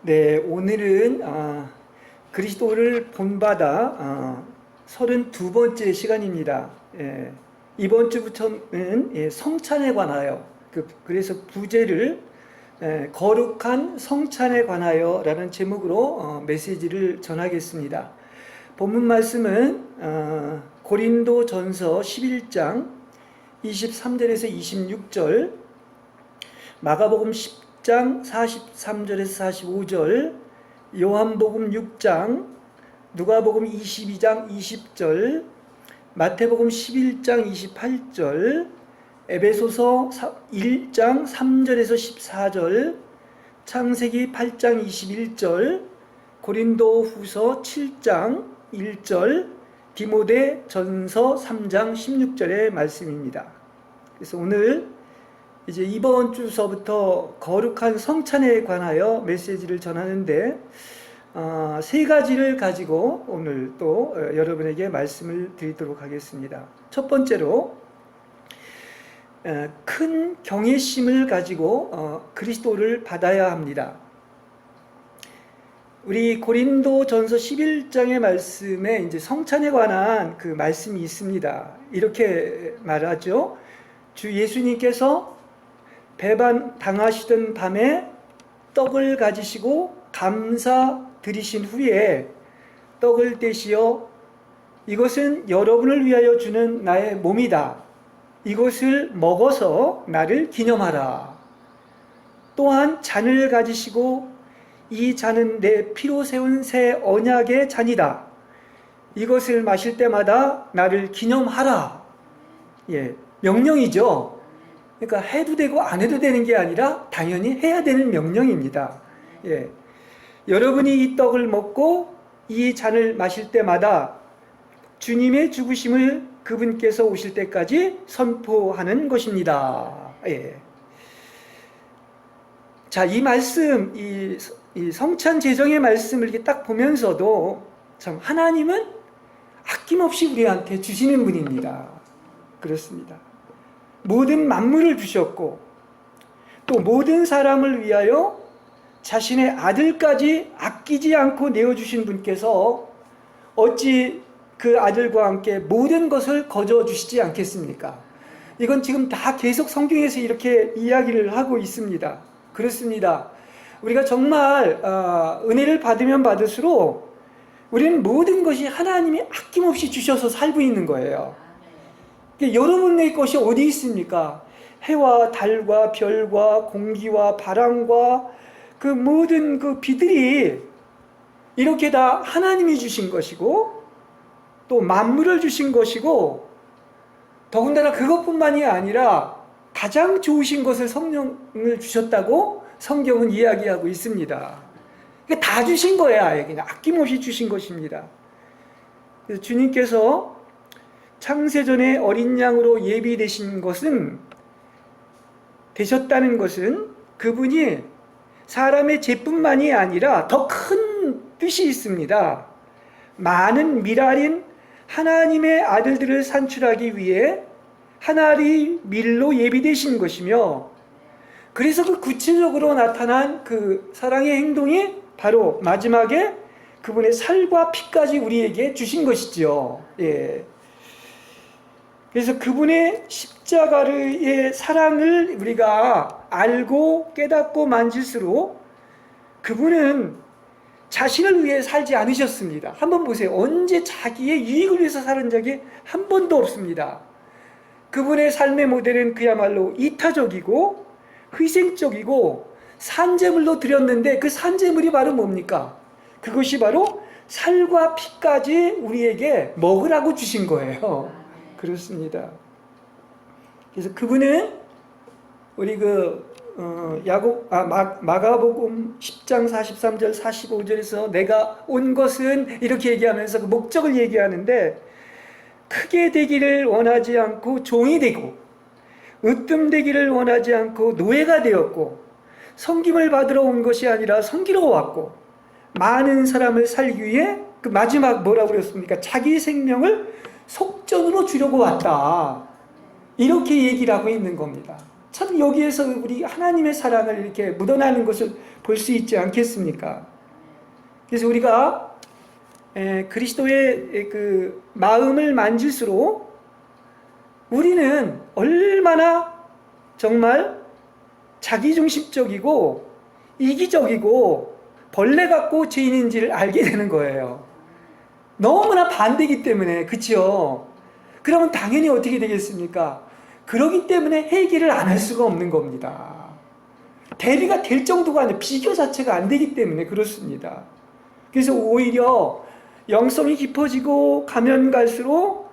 네, 오늘은 그리스도를 본받아 32번째 시간입니다. 예, 이번 주부터는 성찬에 관하여 그래서 부제를 거룩한 성찬에 관하여 라는 제목으로 메시지를 전하겠습니다. 본문 말씀은 고린도 전서 11장 23절에서 26절, 마가복음 10장 43절에서 45절, 요한복음 6장, 누가복음 22장 20절, 마태복음 11장 28절, 에베소서 1장 3절에서 14절, 창세기 8장 21절, 고린도 후서 7장 1절, 디모데 전서 3장 16절의 말씀입니다. 그래서 오늘 이제 이번 주서부터 거룩한 성찬에 관하여 메시지를 전하는데 세 가지를 가지고 오늘 또 여러분에게 말씀을 드리도록 하겠습니다. 첫 번째로 큰 경외심을 가지고 그리스도를 받아야 합니다. 우리 고린도 전서 11장의 말씀에 이제 성찬에 관한 그 말씀이 있습니다. 이렇게 말하죠. 주 예수님께서 배반 당하시던 밤에 떡을 가지시고 감사 드리신 후에 떡을 떼시어 이것은 여러분을 위하여 주는 나의 몸이다. 이것을 먹어서 나를 기념하라. 또한 잔을 가지시고 이 잔은 내 피로 세운 새 언약의 잔이다. 이것을 마실 때마다 나를 기념하라. 명령이죠. 그러니까 해도 되고 안 해도 되는 게 아니라 당연히 해야 되는 명령입니다. 여러분이 이 떡을 먹고 이 잔을 마실 때마다 주님의 죽으심을 그분께서 오실 때까지 선포하는 것입니다. 자, 이 말씀, 이 성찬 제정의 말씀을 이렇게 딱 보면서도 참 하나님은 아낌없이 우리한테 주시는 분입니다. 그렇습니다. 모든 만물을 주셨고 또 모든 사람을 위하여 자신의 아들까지 아끼지 않고 내어주신 분께서 어찌 그 아들과 함께 모든 것을 거저 주시지 않겠습니까? 이건 지금 다 계속 성경에서 이렇게 이야기를 하고 있습니다. 그렇습니다. 우리가 정말 은혜를 받으면 받을수록 우리는 모든 것이 하나님이 아낌없이 주셔서 살고 있는 거예요. 여러분의 것이 어디 있습니까? 해와 달과 별과 공기와 바람과 그 모든 그 비들이 이렇게 다 하나님이 주신 것이고 또 만물을 주신 것이고 더군다나 그것뿐만이 아니라 가장 좋으신 것을 성령을 주셨다고 성경은 이야기하고 있습니다. 다 주신 거야. 그냥 아낌없이 주신 것입니다. 그래서 주님께서 창세전에 어린 양으로 예비되신 것은 되셨다는 것은 그분이 사람의 죄뿐만이 아니라 더 큰 뜻이 있습니다. 많은 미랄인 하나님의 아들들을 산출하기 위해 하나의 밀로 예비되신 것이며 그래서 그 구체적으로 나타난 그 사랑의 행동이 바로 마지막에 그분의 살과 피까지 우리에게 주신 것이죠. 그래서 그분의 십자가의 사랑을 우리가 알고 깨닫고 만질수록 그분은 자신을 위해 살지 않으셨습니다. 한번 보세요. 언제 자기의 유익을 위해서 사는 적이 한 번도 없습니다. 그분의 삶의 모델은 그야말로 이타적이고 희생적이고 산제물로 드렸는데 그 산제물이 바로 뭡니까? 그것이 바로 살과 피까지 우리에게 먹으라고 주신 거예요. 그렇습니다. 그래서 그분은 우리 마가복음 10장 43절 45절에서 내가 온 것은 이렇게 얘기하면서 그 목적을 얘기하는데 크게 되기를 원하지 않고 종이 되고 으뜸되기를 원하지 않고 노예가 되었고 섬김을 받으러 온 것이 아니라 섬기러 왔고 많은 사람을 살기 위해 그 마지막 뭐라고 그랬습니까? 자기 생명을 속전으로 주려고 왔다. 이렇게 얘기를 하고 있는 겁니다. 참 여기에서 우리 하나님의 사랑을 이렇게 묻어나는 것을 볼 수 있지 않겠습니까? 그래서 우리가 그리스도의 그 마음을 만질수록 우리는 얼마나 정말 자기중심적이고 이기적이고 벌레 같고 죄인인지를 알게 되는 거예요. 너무나 반대이기 때문에. 그렇죠? 그러면 당연히 어떻게 되겠습니까? 그러기 때문에 회개를 안 할 수가 없는 겁니다. 대비가 될 정도가 아니라 비교 자체가 안 되기 때문에 그렇습니다. 그래서 오히려 영성이 깊어지고 가면 갈수록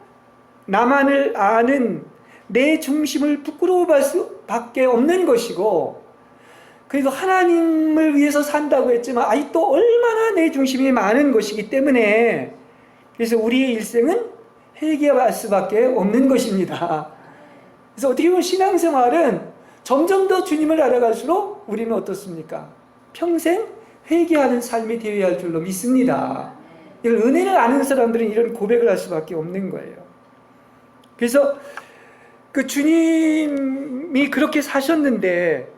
나만을 아는 내 중심을 부끄러워할 수밖에 없는 것이고, 그리고 하나님을 위해서 산다고 했지만 아직도 얼마나 내 중심이 많은 것이기 때문에, 그래서 우리의 일생은 회개할 수밖에 없는 것입니다. 그래서 어떻게 보면 신앙생활은 점점 더 주님을 알아갈수록 우리는 어떻습니까? 평생 회개하는 삶이 되어야 할 줄로 믿습니다. 이걸 은혜를 아는 사람들은 이런 고백을 할 수밖에 없는 거예요. 그래서 그 주님이 그렇게 사셨는데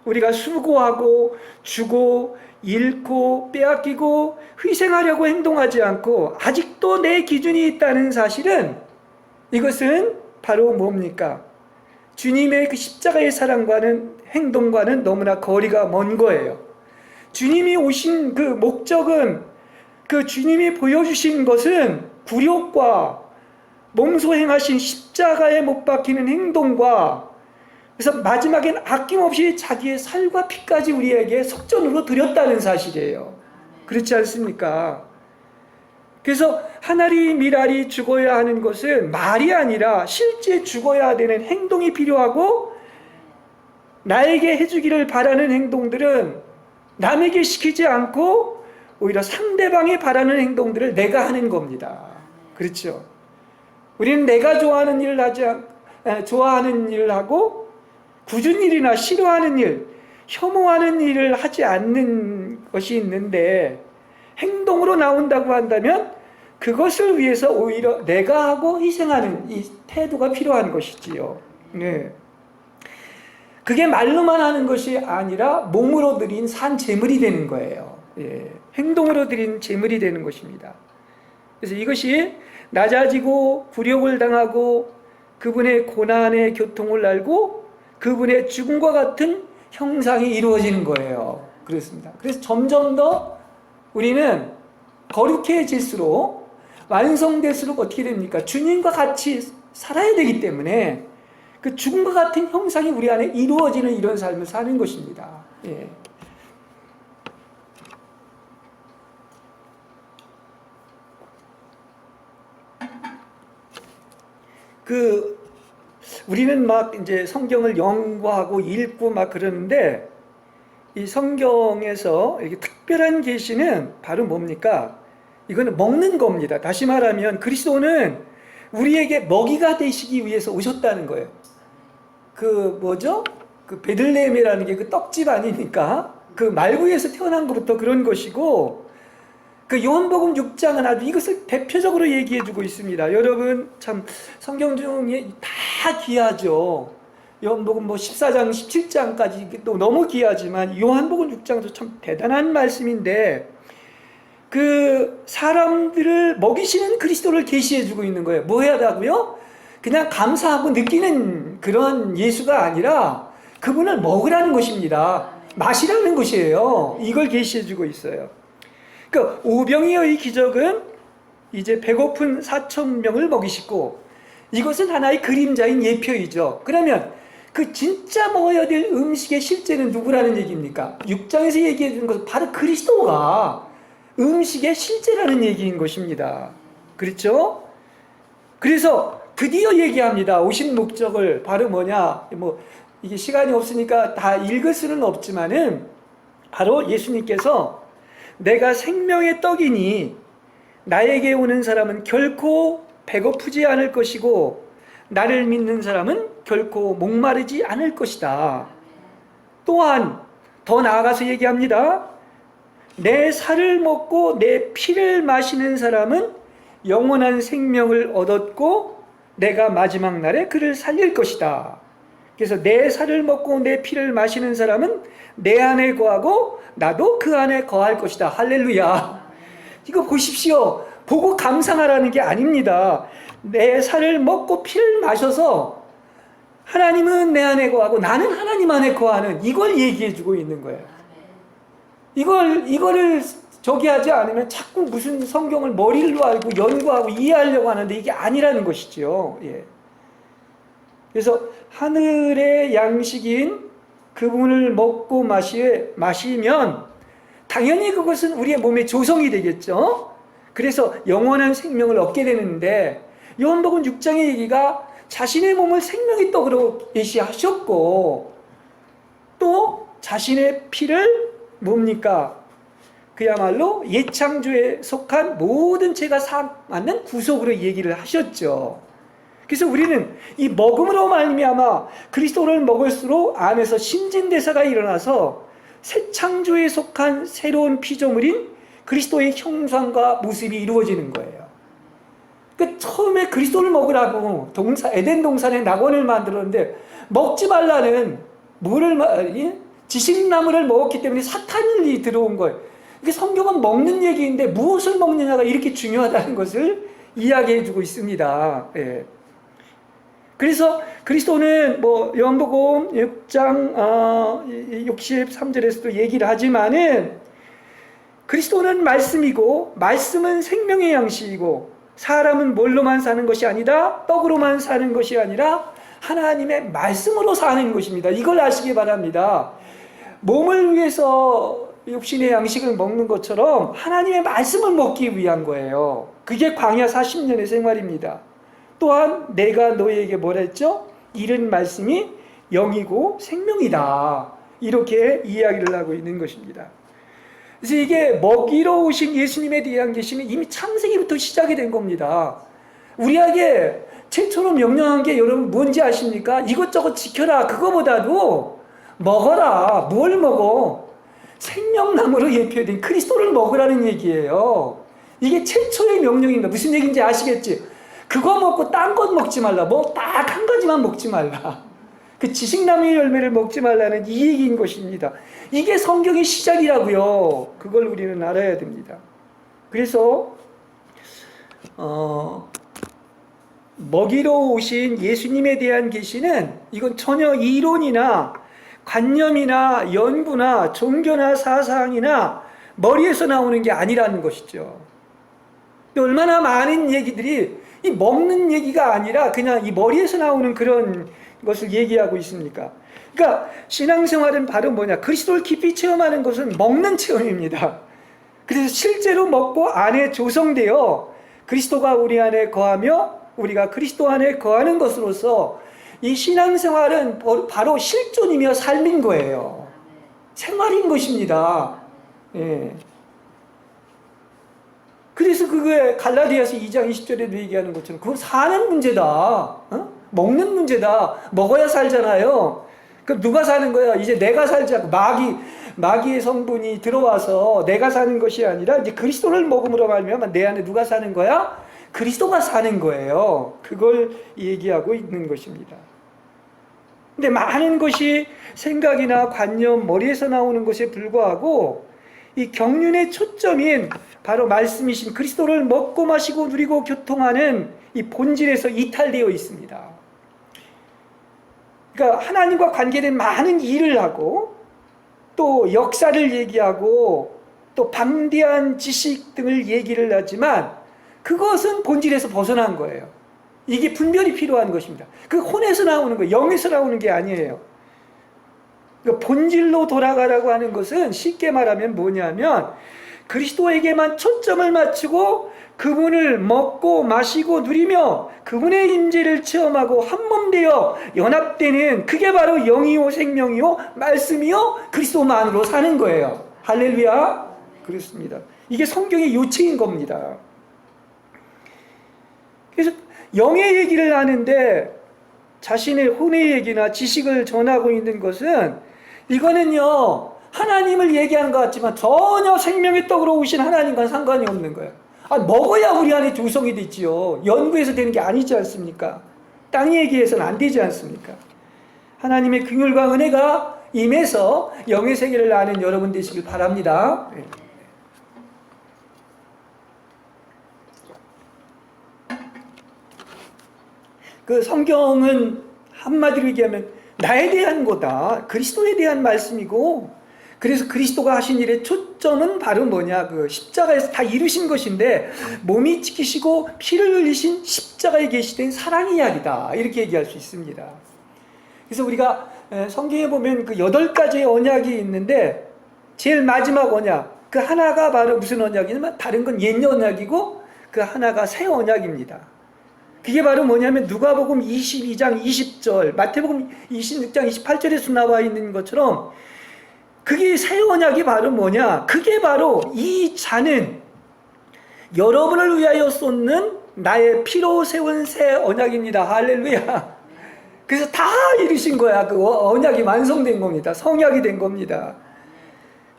우리가 수고하고 주고 잃고 빼앗기고 희생하려고 행동하지 않고 아직도 내 기준이 있다는 사실은, 이것은 바로 뭡니까? 주님의 그 십자가의 사랑과는 행동과는 너무나 거리가 먼 거예요. 주님이 오신 그 목적은, 그 주님이 보여주신 것은 굴욕과 몸소 행하신 십자가에 못 박히는 행동과, 그래서 마지막엔 아낌없이 자기의 살과 피까지 우리에게 속전으로 드렸다는 사실이에요. 그렇지 않습니까? 그래서 하나리 미라리 죽어야 하는 것은 말이 아니라 실제 죽어야 되는 행동이 필요하고, 나에게 해주기를 바라는 행동들은 남에게 시키지 않고 오히려 상대방이 바라는 행동들을 내가 하는 겁니다. 그렇죠? 우리는 내가 좋아하는 일을 하고 굳은 일이나 싫어하는 일, 혐오하는 일을 하지 않는 것이 있는데, 행동으로 나온다고 한다면 그것을 위해서 오히려 내가 하고 희생하는 이 태도가 필요한 것이지요. 네. 그게 말로만 하는 것이 아니라 몸으로 드린 산 제물이 되는 거예요. 예. 행동으로 드린 제물이 되는 것입니다. 그래서 이것이 낮아지고 굴욕을 당하고 그분의 고난의 고통을 알고 그분의 죽음과 같은 형상이 이루어지는 거예요. 그렇습니다. 그래서 점점 더 우리는 거룩해질수록, 완성될수록 어떻게 됩니까? 주님과 같이 살아야 되기 때문에 그 죽음과 같은 형상이 우리 안에 이루어지는 이런 삶을 사는 것입니다. 예. 우리는 막 이제 성경을 연구하고 읽고 막 그러는데, 이 성경에서 이렇게 특별한 계시는 바로 뭡니까? 이거는 먹는 겁니다. 다시 말하면 그리스도는 우리에게 먹이가 되시기 위해서 오셨다는 거예요. 그 베들레헴이라는 게 그 떡집 아닙니까? 그 말구에서 태어난 것부터 그런 것이고, 그 요한복음 6장은 아주 이것을 대표적으로 얘기해주고 있습니다. 여러분 참 성경 중에 다 귀하죠. 요한복음 14장, 17장까지 또 너무 귀하지만 요한복음 6장도 참 대단한 말씀인데, 그 사람들을 먹이시는 그리스도를 계시해주고 있는 거예요. 뭐 해야다고요? 그냥 감사하고 느끼는 그런 예수가 아니라 그분을 먹으라는 것입니다. 마시라는 것이에요. 이걸 계시해주고 있어요. 그 오병이어의 기적은 이제 배고픈 4,000명을 먹이시고, 이것은 하나의 그림자인 예표이죠. 그러면 그 진짜 먹어야 될 음식의 실제는 누구라는 얘기입니까? 6장에서 얘기해 주는 것은 바로 그리스도가 음식의 실제라는 얘기인 것입니다. 그렇죠? 그래서 드디어 얘기합니다. 오신 목적을. 바로 뭐냐? 이게 시간이 없으니까 다 읽을 수는 없지만은, 바로 예수님께서 내가 생명의 떡이니 나에게 오는 사람은 결코 배고프지 않을 것이고 나를 믿는 사람은 결코 목마르지 않을 것이다. 또한 더 나아가서 얘기합니다. 내 살을 먹고 내 피를 마시는 사람은 영원한 생명을 얻었고 내가 마지막 날에 그를 살릴 것이다. 그래서 내 살을 먹고 내 피를 마시는 사람은 내 안에 거하고 나도 그 안에 거할 것이다. 할렐루야. 이거 보십시오. 보고 감상하라는 게 아닙니다. 내 살을 먹고 피를 마셔서 하나님은 내 안에 거하고 나는 하나님 안에 거하는, 이걸 얘기해 주고 있는 거예요. 이거를 저기 하지 않으면 자꾸 무슨 성경을 머리로 알고 연구하고 이해하려고 하는데 이게 아니라는 것이죠. 예. 그래서 하늘의 양식인 그분을 먹고 마시면 당연히 그것은 우리의 몸의 조성이 되겠죠. 그래서 영원한 생명을 얻게 되는데, 요한복음 6장의 얘기가 자신의 몸을 생명의 떡으로 예시하셨고, 또 자신의 피를 뭡니까? 그야말로 예창조에 속한 모든 죄가 사함받는 구속으로 얘기를 하셨죠. 그래서 우리는 이 먹음으로 말미암아 그리스도를 먹을수록 안에서 신진대사가 일어나서 새 창조에 속한 새로운 피조물인 그리스도의 형상과 모습이 이루어지는 거예요. 그 처음에 그리스도를 먹으라고 에덴 동산에 낙원을 만들었는데 먹지 말라는 지식나무를 먹었기 때문에 사탄이 들어온 거예요. 이게 성경은 먹는 얘기인데 무엇을 먹느냐가 이렇게 중요하다는 것을 이야기해 주고 있습니다. 예. 그래서 그리스도는 요한복음 6장 63절에서도 얘기를 하지만은, 그리스도는 말씀이고 말씀은 생명의 양식이고 사람은 뭘로만 사는 것이 아니다, 떡으로만 사는 것이 아니라 하나님의 말씀으로 사는 것입니다. 이걸 아시기 바랍니다. 몸을 위해서 육신의 양식을 먹는 것처럼 하나님의 말씀을 먹기 위한 거예요. 그게 광야 40년의 생활입니다. 또한 내가 너희에게 뭐라 했죠? 이른 말씀이 영이고 생명이다. 이렇게 이야기를 하고 있는 것입니다. 그래서 이게 먹이러 오신 예수님에 대한 계시는 이미 창세기부터 시작이 된 겁니다. 우리에게 최초로 명령한 게 여러분 뭔지 아십니까? 이것저것 지켜라. 그거보다도 먹어라. 뭘 먹어? 생명나무로 예표된 그리스도를 먹으라는 얘기예요. 이게 최초의 명령입니다. 무슨 얘기인지 아시겠지? 그거 먹고 딴 것 먹지 말라. 딱 한 가지만 먹지 말라. 그 지식나무의 열매를 먹지 말라는 이 얘기인 것입니다. 이게 성경의 시작이라고요. 그걸 우리는 알아야 됩니다. 그래서 먹이러 오신 예수님에 대한 계시는 이건 전혀 이론이나 관념이나 연구나 종교나 사상이나 머리에서 나오는 게 아니라는 것이죠. 얼마나 많은 얘기들이 이 먹는 얘기가 아니라 그냥 이 머리에서 나오는 그런 것을 얘기하고 있습니까? 그러니까 신앙생활은 바로 뭐냐? 그리스도를 깊이 체험하는 것은 먹는 체험입니다. 그래서 실제로 먹고 안에 조성되어 그리스도가 우리 안에 거하며 우리가 그리스도 안에 거하는 것으로서 이 신앙생활은 바로 실존이며 삶인 거예요. 생활인 것입니다. 예. 그래서 그게 갈라디아서 2장 20절에도 얘기하는 것처럼 그건 사는 문제다. 먹는 문제다. 먹어야 살잖아요. 그럼 누가 사는 거야? 이제 내가 살지 않고 마귀의 성분이 들어와서 내가 사는 것이 아니라 이제 그리스도를 먹음으로 말미암아 내 안에 누가 사는 거야? 그리스도가 사는 거예요. 그걸 얘기하고 있는 것입니다. 근데 많은 것이 생각이나 관념, 머리에서 나오는 것에 불과하고 이 경륜의 초점인 바로 말씀이신 그리스도를 먹고 마시고 누리고 교통하는 이 본질에서 이탈되어 있습니다. 그러니까 하나님과 관계된 많은 일을 하고 또 역사를 얘기하고 또 방대한 지식 등을 얘기를 하지만 그것은 본질에서 벗어난 거예요. 이게 분별이 필요한 것입니다. 그 혼에서 나오는 거예요. 영에서 나오는 게 아니에요. 그러니까 본질로 돌아가라고 하는 것은 쉽게 말하면 뭐냐면 그리스도에게만 초점을 맞추고 그분을 먹고 마시고 누리며 그분의 임재를 체험하고 한몸 되어 연합되는, 그게 바로 영이요 생명이요 말씀이요 그리스도만으로 사는 거예요. 할렐루야. 그렇습니다. 이게 성경의 요체인 겁니다. 그래서 영의 얘기를 하는데 자신의 혼의 얘기나 지식을 전하고 있는 것은, 이거는요 하나님을 얘기하는 것 같지만 전혀 생명의 떡으로 오신 하나님과는 상관이 없는 거예요. 먹어야 우리 안에 조성이 되지요. 연구해서 되는 게 아니지 않습니까? 땅 얘기해서는 안 되지 않습니까? 하나님의 긍휼과 은혜가 임해서 영의 세계를 아는 여러분 되시길 바랍니다. 그 성경은 한마디로 얘기하면 나에 대한 거다. 그리스도에 대한 말씀이고, 그래서 그리스도가 하신 일의 초점은 바로 뭐냐, 그 십자가에서 다 이루신 것인데, 몸이 지키시고 피를 흘리신 십자가에 계시된 사랑 이야기다, 이렇게 얘기할 수 있습니다. 그래서 우리가 성경에 보면 그 8가지의 언약이 있는데, 제일 마지막 언약, 그 하나가 바로 무슨 언약이냐면 다른 건 옛 언약이고 그 하나가 새 언약입니다. 그게 바로 뭐냐면 누가복음 22장 20절, 마태복음 26장 28절에서 나와 있는 것처럼, 그게 새 언약이 바로 뭐냐, 그게 바로 이 잔은 여러분을 위하여 쏟는 나의 피로 세운 새 언약입니다. 할렐루야. 그래서 다 이루신 거야. 그 언약이 완성된 겁니다. 성약이 된 겁니다.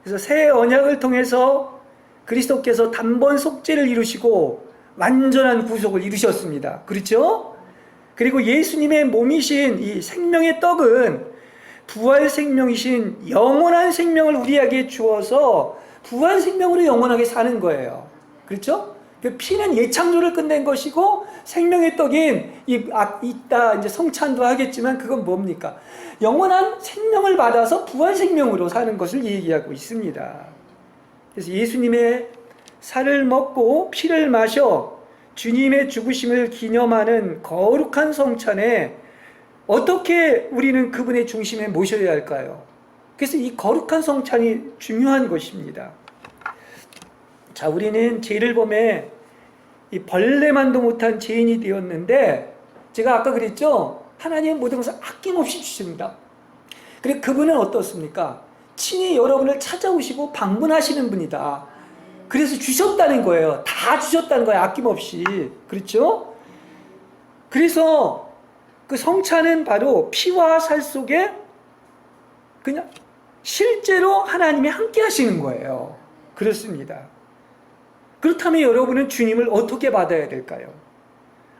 그래서 새 언약을 통해서 그리스도께서 단번 속죄를 이루시고 완전한 구속을 이루셨습니다. 그렇죠? 그리고 예수님의 몸이신 이 생명의 떡은 부활 생명이신 영원한 생명을 우리에게 주어서 부활 생명으로 영원하게 사는 거예요. 그렇죠? 그 피는 예창조를 끝낸 것이고, 생명의 떡인 이따 이제 성찬도 하겠지만 그건 뭡니까? 영원한 생명을 받아서 부활 생명으로 사는 것을 얘기하고 있습니다. 그래서 예수님의 살을 먹고 피를 마셔 주님의 죽으심을 기념하는 거룩한 성찬에 어떻게 우리는 그분의 중심에 모셔야 할까요? 그래서 이 거룩한 성찬이 중요한 것입니다. 자, 우리는 죄를 범해 이 벌레만도 못한 죄인이 되었는데, 제가 아까 그랬죠? 하나님은 모든 것을 아낌없이 주십니다. 그리고 그분은 어떻습니까? 친히 여러분을 찾아오시고 방문하시는 분이다. 그래서 주셨다는 거예요. 다 주셨다는 거예요. 아낌없이. 그렇죠? 그래서 그 성찬은 바로 피와 살 속에 그냥 실제로 하나님이 함께 하시는 거예요. 그렇습니다. 그렇다면 여러분은 주님을 어떻게 받아야 될까요?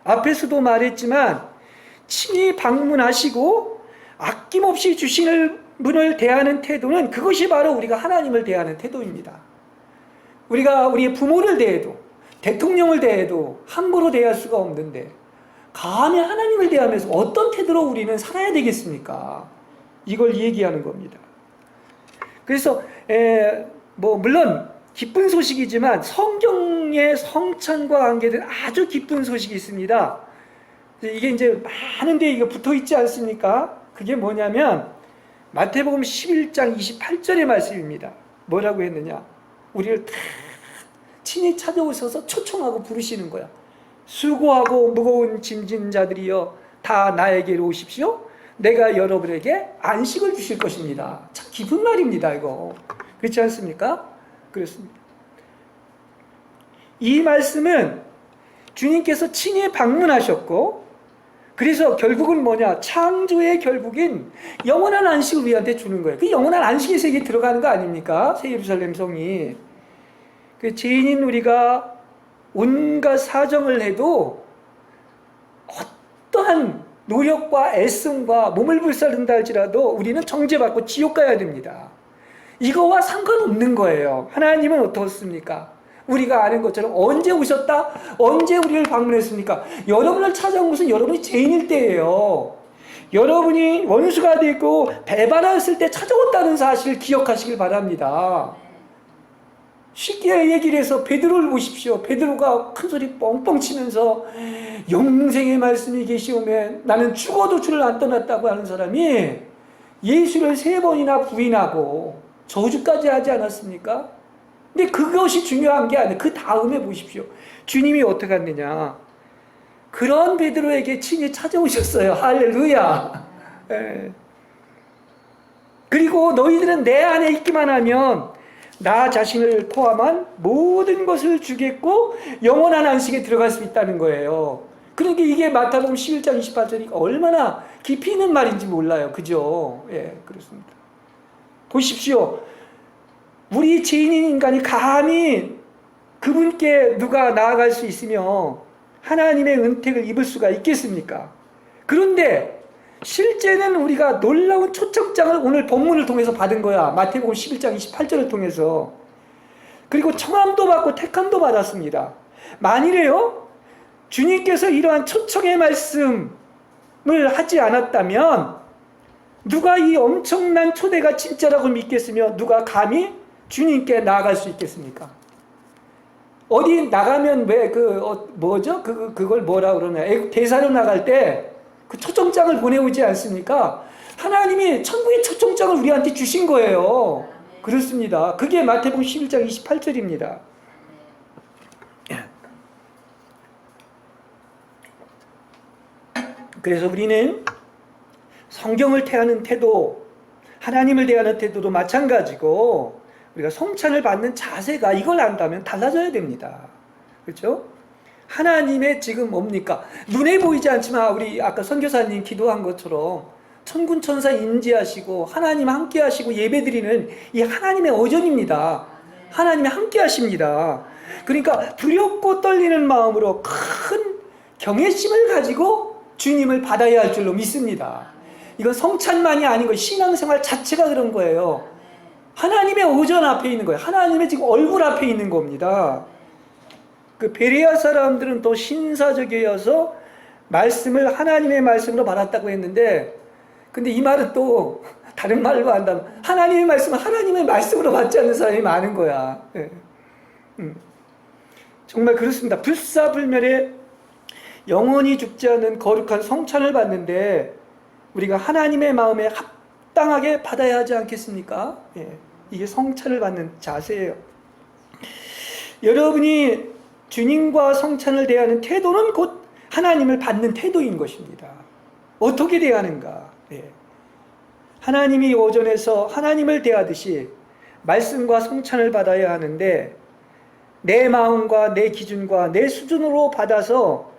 앞에서도 말했지만 친히 방문하시고 아낌없이 주시는 분을 대하는 태도는, 그것이 바로 우리가 하나님을 대하는 태도입니다. 우리가 우리의 부모를 대해도, 대통령을 대해도 함부로 대할 수가 없는데 감히 하나님을 대하면서 어떤 태도로 우리는 살아야 되겠습니까? 이걸 얘기하는 겁니다. 그래서 물론 기쁜 소식이지만 성경의 성찬과 관계된 아주 기쁜 소식이 있습니다. 이게 이제 많은데 이거 붙어 있지 않습니까? 그게 뭐냐면 마태복음 11장 28절의 말씀입니다. 뭐라고 했느냐? 우리를 다 친히 찾아오셔서 초청하고 부르시는 거야. 수고하고 무거운 짐진 자들이여 다 나에게로 오십시오. 내가 여러분에게 안식을 주실 것입니다. 참 기쁜 말입니다, 이거. 그렇지 않습니까? 그렇습니다. 이 말씀은 주님께서 친히 방문하셨고, 그래서 결국은 뭐냐? 창조의 결국인 영원한 안식을 우리한테 주는 거예요. 그 영원한 안식의 세계에 들어가는 거 아닙니까? 새 예루살렘 성이. 그 죄인인 우리가 온갖 사정을 해도 어떠한 노력과 애씀과 몸을 불사른다 할지라도 우리는 정죄받고 지옥 가야 됩니다. 이거와 상관없는 거예요. 하나님은 어떻습니까? 우리가 아는 것처럼 언제 오셨다? 언제 우리를 방문했습니까? 여러분을 찾아온 것은 여러분이 죄인일 때예요. 여러분이 원수가 되고 배반했을 때 찾아왔다는 사실을 기억하시길 바랍니다. 쉽게 얘기를 해서 베드로를 보십시오. 베드로가 큰소리 뻥뻥 치면서 영생의 말씀이 계시오면 나는 죽어도 주를 안 떠났다고 하는 사람이 예수를 3번이나 부인하고 저주까지 하지 않았습니까? 근데 그것이 중요한 게 아니에요. 그 다음에 보십시오. 주님이 어떻게 했느냐. 그런 베드로에게 친히 찾아오셨어요. 할렐루야. 예. 그리고 너희들은 내 안에 있기만 하면 나 자신을 포함한 모든 것을 주겠고 영원한 안식에 들어갈 수 있다는 거예요. 그러니까 이게 마태복음 11장 28절이 얼마나 깊이 있는 말인지 몰라요. 그죠? 예, 그렇습니다. 보십시오. 우리 죄인인 인간이 감히 그분께 누가 나아갈 수 있으며 하나님의 은택을 입을 수가 있겠습니까? 그런데 실제는 우리가 놀라운 초청장을 오늘 본문을 통해서 받은 거야. 마태복음 11장 28절을 통해서. 그리고 청함도 받고 택함도 받았습니다. 만일에요, 주님께서 이러한 초청의 말씀을 하지 않았다면 누가 이 엄청난 초대가 진짜라고 믿겠으며 누가 감히 주님께 나아갈 수 있겠습니까? 어디 나가면 왜 그걸 뭐라 그러냐, 대사로 나갈 때 그 초청장을 보내오지 않습니까? 하나님이 천국의 초청장을 우리한테 주신 거예요. 그렇습니다. 그게 마태복음 11장 28절입니다. 그래서 우리는 성경을 대하는 태도, 하나님을 대하는 태도도 마찬가지고 우리가 성찬을 받는 자세가 이걸 안다면 달라져야 됩니다. 그렇죠? 하나님의 지금 뭡니까? 눈에 보이지 않지만 우리 아까 선교사님 기도한 것처럼 천군천사 인지하시고 하나님 함께 하시고 예배드리는 이 하나님의 어전입니다. 하나님이 함께 하십니다. 그러니까 두렵고 떨리는 마음으로 큰 경외심을 가지고 주님을 받아야 할 줄로 믿습니다. 이건 성찬만이 아닌 거예요. 신앙생활 자체가 그런 거예요. 하나님의 오전 앞에 있는 거예요. 하나님의 지금 얼굴 앞에 있는 겁니다. 그 베레아 사람들은 또 신사적이어서 말씀을 하나님의 말씀으로 받았다고 했는데, 근데 이 말은 또 다른 말로 한다면 하나님의 말씀은 하나님의 말씀으로 받지 않는 사람이 많은 거야. 네. 정말 그렇습니다. 불사불멸의 영원히 죽지 않는 거룩한 성찬을 받는데 우리가 하나님의 마음에 합당하게 받아야 하지 않겠습니까? 예, 이게 성찬을 받는 자세예요. 여러분이 주님과 성찬을 대하는 태도는 곧 하나님을 받는 태도인 것입니다. 어떻게 대하는가? 예. 하나님이 오전에서 하나님을 대하듯이 말씀과 성찬을 받아야 하는데 내 마음과 내 기준과 내 수준으로 받아서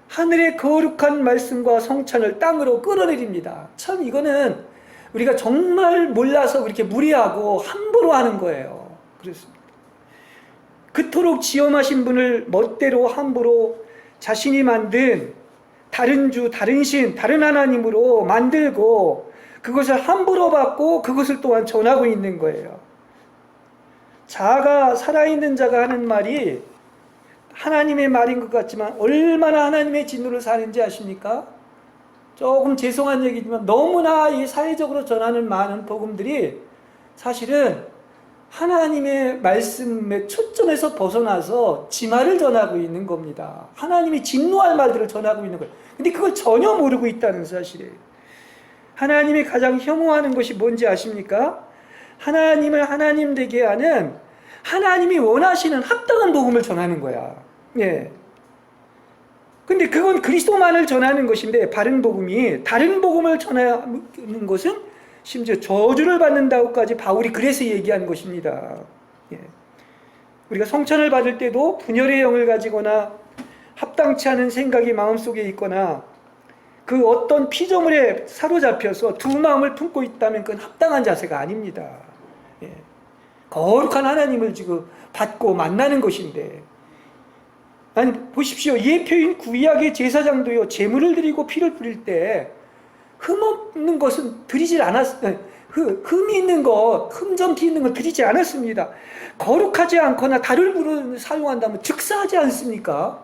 하늘의 거룩한 말씀과 성찬을 땅으로 끌어내립니다. 참 이거는 우리가 정말 몰라서 그렇게 무리하고 함부로 하는 거예요. 그렇습니다. 그토록 지엄하신 분을 멋대로 함부로 자신이 만든 다른 주, 다른 신, 다른 하나님으로 만들고 그것을 함부로 받고 그것을 또한 전하고 있는 거예요. 자가, 살아있는 자가 하는 말이 하나님의 말인 것 같지만 얼마나 하나님의 진노를 사는지 아십니까? 조금 죄송한 얘기지만 너무나 이 사회적으로 전하는 많은 복음들이 사실은 하나님의 말씀의 초점에서 벗어나서 지 말을 전하고 있는 겁니다. 하나님이 진노할 말들을 전하고 있는 거예요. 근데 그걸 전혀 모르고 있다는 사실이에요. 하나님이 가장 혐오하는 것이 뭔지 아십니까? 하나님을 하나님 되게 하는 하나님이 원하시는 합당한 복음을 전하는 거야. 예. 근데 그건 그리스도만을 전하는 것인데 바른 복음이 다른 복음을 전하는 것은 심지어 저주를 받는다고까지 바울이 그래서 얘기한 것입니다. 예. 우리가 성찬을 받을 때도 분열의 영을 가지거나 합당치 않은 생각이 마음속에 있거나 그 어떤 피조물에 사로잡혀서 두 마음을 품고 있다면 그건 합당한 자세가 아닙니다. 예. 거룩한 하나님을 지금 받고 만나는 것인데, 아니 보십시오. 예표인 구약의 제사장도요, 제물을 드리고 피를 뿌릴 때 흠없는 것은 드리질 않았어요. 흠이 있는 것, 흠점티 있는 것 드리지 않았습니다. 거룩하지 않거나 다른 물을 사용한다면 즉사하지 않습니까?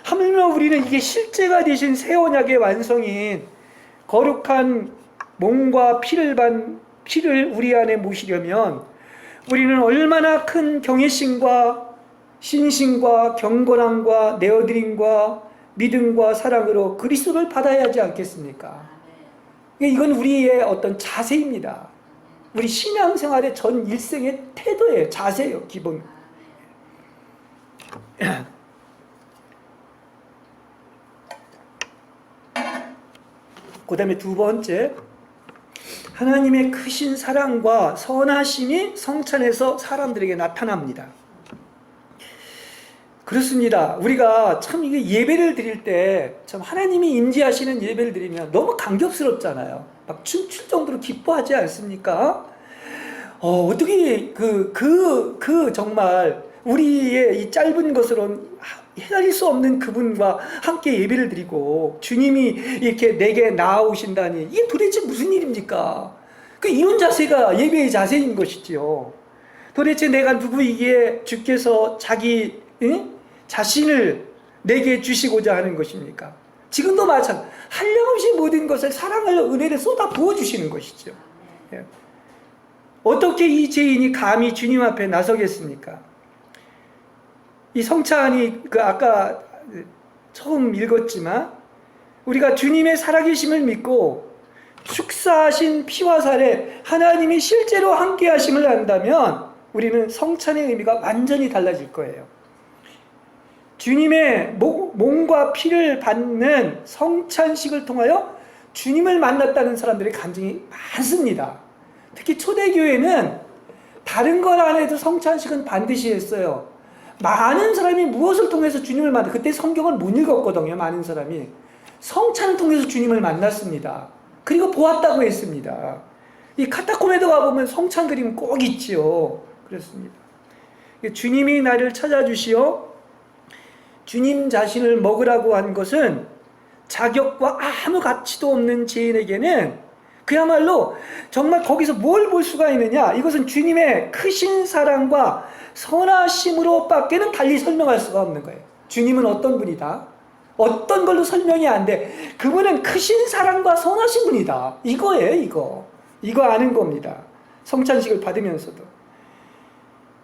하물며 우리는 이게 실제가 되신 새 언약의 완성인 거룩한 몸과 피를 우리 안에 모시려면 우리는 얼마나 큰 경외심과 신심과 경건함과 내어드림과 믿음과 사랑으로 그리스도를 받아야 하지 않겠습니까? 이건 우리의 어떤 자세입니다. 우리 신앙생활의 전 일생의 태도예요. 자세예요. 기본. 그 다음에 두 번째, 하나님의 크신 사랑과 선하심이 성찬에서 사람들에게 나타납니다. 그렇습니다. 우리가 참 이게 예배를 드릴 때 참 하나님이 임재하시는 예배를 드리면 너무 감격스럽잖아요. 막 춤출 정도로 기뻐하지 않습니까? 어떻게 정말 우리의 이 짧은 것으로 헤아릴 수 없는 그분과 함께 예배를 드리고 주님이 이렇게 내게 나아오신다니 이게 도대체 무슨 일입니까? 이런 자세가 예배의 자세인 것이지요. 도대체 내가 누구이기에 주께서 자기 자신을 내게 주시고자 하는 것입니까? 지금도 마찬가지. 한량없이 모든 것을 사랑을 은혜를 쏟아 부어주시는 것이죠. 예. 어떻게 이 죄인이 감히 주님 앞에 나서겠습니까? 이 성찬이 아까 처음 읽었지만 우리가 주님의 살아계심을 믿고 축사하신 피와 살에 하나님이 실제로 함께 하심을 안다면 우리는 성찬의 의미가 완전히 달라질 거예요. 주님의 몸과 피를 받는 성찬식을 통하여 주님을 만났다는 사람들의 간증이 많습니다. 특히 초대교회는 다른 걸 안 해도 성찬식은 반드시 했어요. 많은 사람이 무엇을 통해서 주님을 만나? 그때 성경을 못 읽었거든요. 많은 사람이 성찬을 통해서 주님을 만났습니다. 그리고 보았다고 했습니다. 이 카타콤에도 가보면 성찬 그림 꼭 있지요. 그렇습니다. 주님이 나를 찾아주시어 주님 자신을 먹으라고 한 것은 자격과 아무 가치도 없는 죄인에게는 그야말로 정말 거기서 뭘 볼 수가 있느냐? 이것은 주님의 크신 사랑과 선하심으로 밖에는 달리 설명할 수가 없는 거예요. 주님은 어떤 분이다? 어떤 걸로 설명이 안 돼. 그분은 크신 사랑과 선하신 분이다. 이거예요, 이거 아는 겁니다. 성찬식을 받으면서도.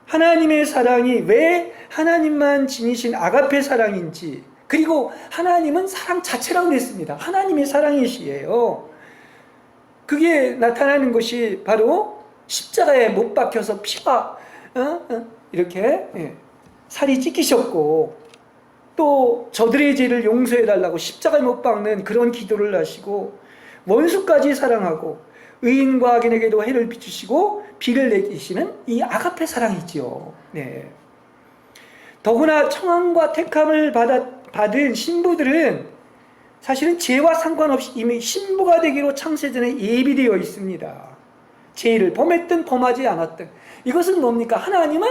하나님의 사랑이 왜 하나님만 지니신 아가페 사랑인지, 그리고 하나님은 사랑 자체라고 그랬습니다. 하나님의 사랑이시에요. 그게 나타나는 것이 바로 십자가에 못 박혀서 피가 이렇게 살이 찢기셨고, 또 저들의 죄를 용서해달라고 십자가에 못 박는 그런 기도를 하시고, 원수까지 사랑하고 의인과 악인에게도 해를 비추시고 비를 내리시는 이 아가페 사랑이지요. 네. 더구나 청함과 택함을 받은 신부들은 사실은 죄와 상관없이 이미 신부가 되기로 창세전에 예비되어 있습니다. 죄를 범했든 범하지 않았든. 이것은 뭡니까? 하나님은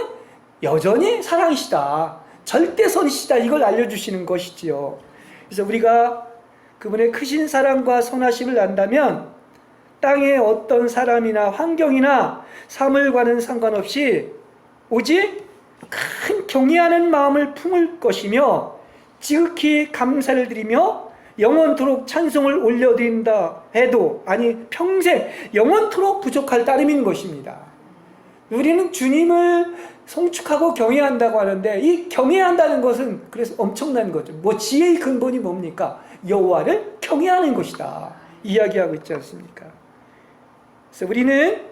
여전히 사랑이시다. 절대선이시다. 이걸 알려주시는 것이지요. 그래서 우리가 그분의 크신 사랑과 선하심을 안다면 땅의 어떤 사람이나 환경이나 사물과는 상관없이 오직 큰 경외하는 마음을 품을 것이며 지극히 감사를 드리며 영원토록 찬송을 올려드린다 해도 평생 영원토록 부족할 따름인 것입니다. 우리는 주님을 송축하고 경외한다고 하는데 이 경외한다는 것은 그래서 엄청난 거죠. 지혜의 근본이 뭡니까? 여호와를 경외하는 것이다 이야기하고 있지 않습니까? 그래서 우리는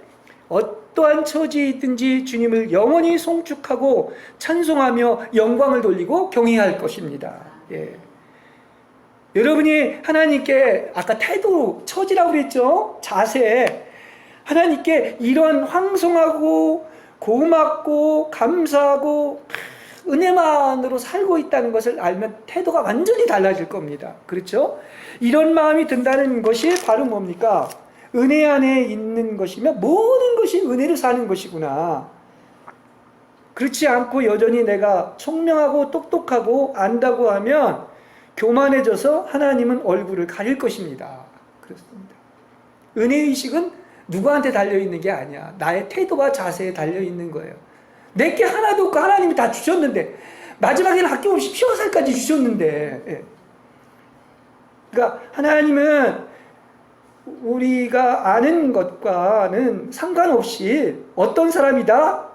어떠한 처지에 있든지 주님을 영원히 송축하고 찬송하며 영광을 돌리고 경외할 것입니다. 예. 여러분이 하나님께 아까 태도, 처지라고 그랬죠? 자세. 하나님께 이런 황송하고 고맙고 감사하고 은혜만으로 살고 있다는 것을 알면 태도가 완전히 달라질 겁니다. 그렇죠? 이런 마음이 든다는 것이 바로 뭡니까? 은혜 안에 있는 것이며 모든 것이 은혜로 사는 것이구나. 그렇지 않고 여전히 내가 총명하고 똑똑하고 안다고 하면 교만해져서 하나님은 얼굴을 가릴 것입니다. 그렇습니다. 은혜의식은 누구한테 달려있는 게 아니야. 나의 태도와 자세에 달려있는 거예요. 내게 하나도 없고 하나님이 다 주셨는데, 마지막에는 아낌없이 피와 살까지 주셨는데, 예. 그러니까 하나님은 우리가 아는 것과는 상관없이 어떤 사람이다?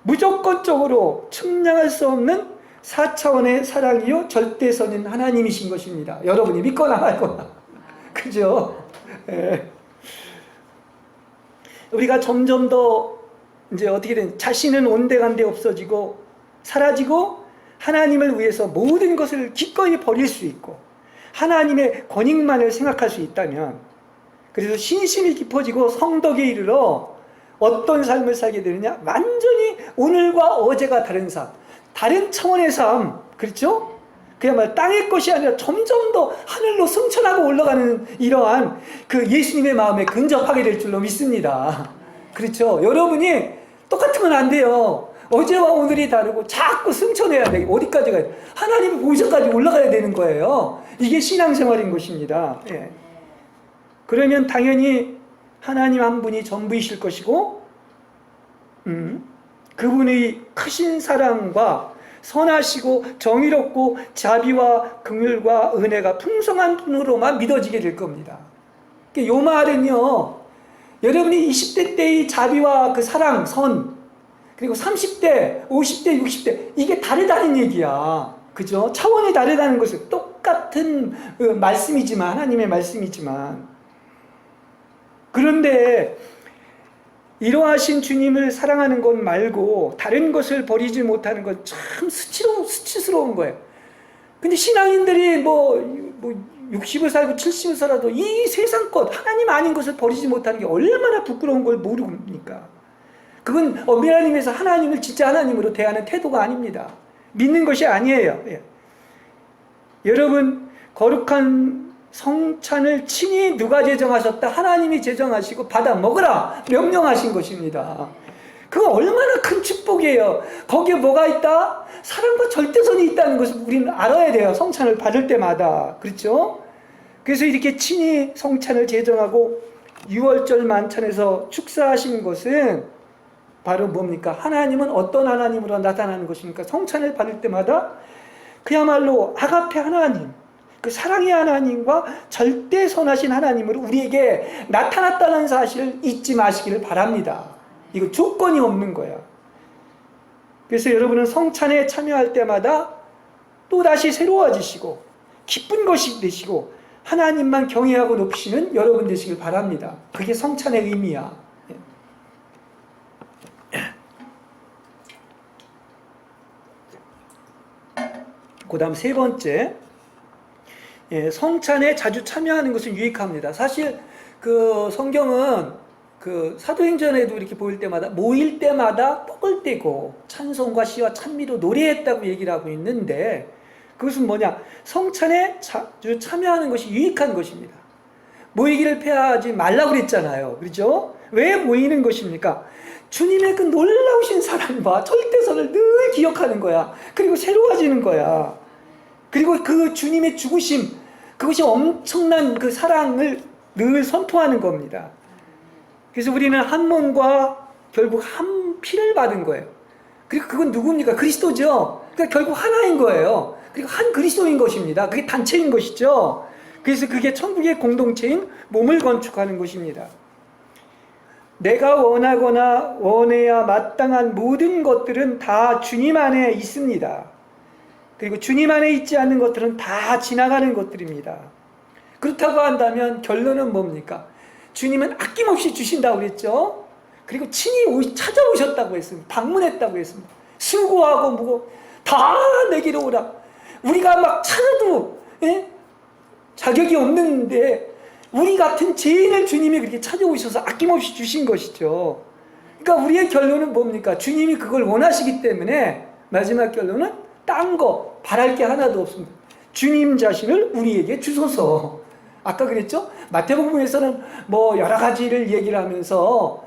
무조건적으로 측량할 수 없는 4차원의 사랑이요 절대선인 하나님이신 것입니다. 여러분이 믿거나 말거나. 그죠? 예. 우리가 점점 더 이제 어떻게 된 자신은 온데간데 없어지고 사라지고 하나님을 위해서 모든 것을 기꺼이 버릴 수 있고 하나님의 권익만을 생각할 수 있다면, 그래서 신심이 깊어지고 성덕에 이르러 어떤 삶을 살게 되느냐? 완전히 오늘과 어제가 다른 삶, 다른 차원의 삶, 그렇죠? 그야말로 땅의 것이 아니라 점점 더 하늘로 승천하고 올라가는 이러한 그 예수님의 마음에 근접하게 될 줄로 믿습니다. 그렇죠? 여러분이 똑같으면 안 돼요. 어제와 오늘이 다르고 자꾸 승천해야 돼. 어디까지 가야 돼? 하나님 보좌까지 올라가야 되는 거예요. 이게 신앙생활인 것입니다. 예. 그러면 당연히 하나님 한 분이 전부이실 것이고 그분의 크신 사랑과 선하시고 정의롭고 자비와 긍휼과 은혜가 풍성한 분으로만 믿어지게 될 겁니다. 요 말은요, 여러분이 20대 때의 자비와 그 사랑, 선, 그리고 30대, 50대, 60대, 이게 다르다는 얘기야. 그죠? 차원이 다르다는 것을, 똑같은 말씀이지만, 하나님의 말씀이지만. 그런데 이러하신 주님을 사랑하는 것 말고 다른 것을 버리지 못하는 건 참 수치스러운 거예요. 근데 신앙인들이 뭐 60을 살고 70을 살아도 이 세상 것, 하나님 아닌 것을 버리지 못하는 게 얼마나 부끄러운 걸 모르니까. 그건 엄밀한 의미에서 하나님을 진짜 하나님으로 대하는 태도가 아닙니다. 믿는 것이 아니에요. 예. 여러분, 거룩한 성찬을 친히 누가 제정하셨다? 하나님이 제정하시고 받아 먹으라 명령하신 것입니다. 그거 얼마나 큰 축복이에요. 거기에 뭐가 있다? 사랑과 절대선이 있다는 것을 우리는 알아야 돼요. 성찬을 받을 때마다. 그렇죠? 그래서 이렇게 친히 성찬을 제정하고 6월절 만찬에서 축사하신 것은 바로 뭡니까? 하나님은 어떤 하나님으로 나타나는 것입니까? 성찬을 받을 때마다 그야말로 아가페 하나님, 그 사랑의 하나님과 절대 선하신 하나님으로 우리에게 나타났다는 사실을 잊지 마시기를 바랍니다. 이거 조건이 없는 거야. 그래서 여러분은 성찬에 참여할 때마다 또다시 새로워지시고 기쁜 것이 되시고 하나님만 경외하고 높이시는 여러분 되시길 바랍니다. 그게 성찬의 의미야. 그 다음 세 번째, 성찬에 자주 참여하는 것은 유익합니다. 사실 그 성경은 그 사도행전에도 이렇게 보일 때마다 모일 때마다 떡을 떼고 찬송과 시와 찬미로 노래했다고 얘기를 하고 있는데, 그것은 뭐냐? 성찬에 자주 참여하는 것이 유익한 것입니다. 모이기를 폐하지 말라고 그랬잖아요. 그렇죠? 왜 모이는 것입니까? 주님의 그 놀라우신 사랑과 절대선을 늘 기억하는 거야. 그리고 새로워지는 거야. 그리고 그 주님의 죽으심, 그것이 엄청난 그 사랑을 늘 선포하는 겁니다. 그래서 우리는 한 몸과 결국 한 피를 받은 거예요. 그리고 그건 누굽니까? 그리스도죠. 그러니까 결국 하나인 거예요. 그리고 한 그리스도인 것입니다. 그게 단체인 것이죠. 그래서 그게 천국의 공동체인 몸을 건축하는 것입니다. 내가 원하거나 원해야 마땅한 모든 것들은 다 주님 안에 있습니다. 그리고 주님 안에 있지 않는 것들은 다 지나가는 것들입니다. 그렇다고 한다면 결론은 뭡니까? 주님은 아낌없이 주신다고 그랬죠. 그리고 친히 찾아오셨다고 했습니다. 방문했다고 했습니다. 수고하고 무고 다 내게로 오라. 우리가 막 찾아도 자격이 없는데 우리 같은 죄인을 주님이 그렇게 찾아오셔서 아낌없이 주신 것이죠. 그러니까 우리의 결론은 뭡니까? 주님이 그걸 원하시기 때문에 마지막 결론은 딴 거 바랄 게 하나도 없습니다. 주님 자신을 우리에게 주소서. 아까 그랬죠? 마태복음에서는 뭐 여러 가지를 얘기를 하면서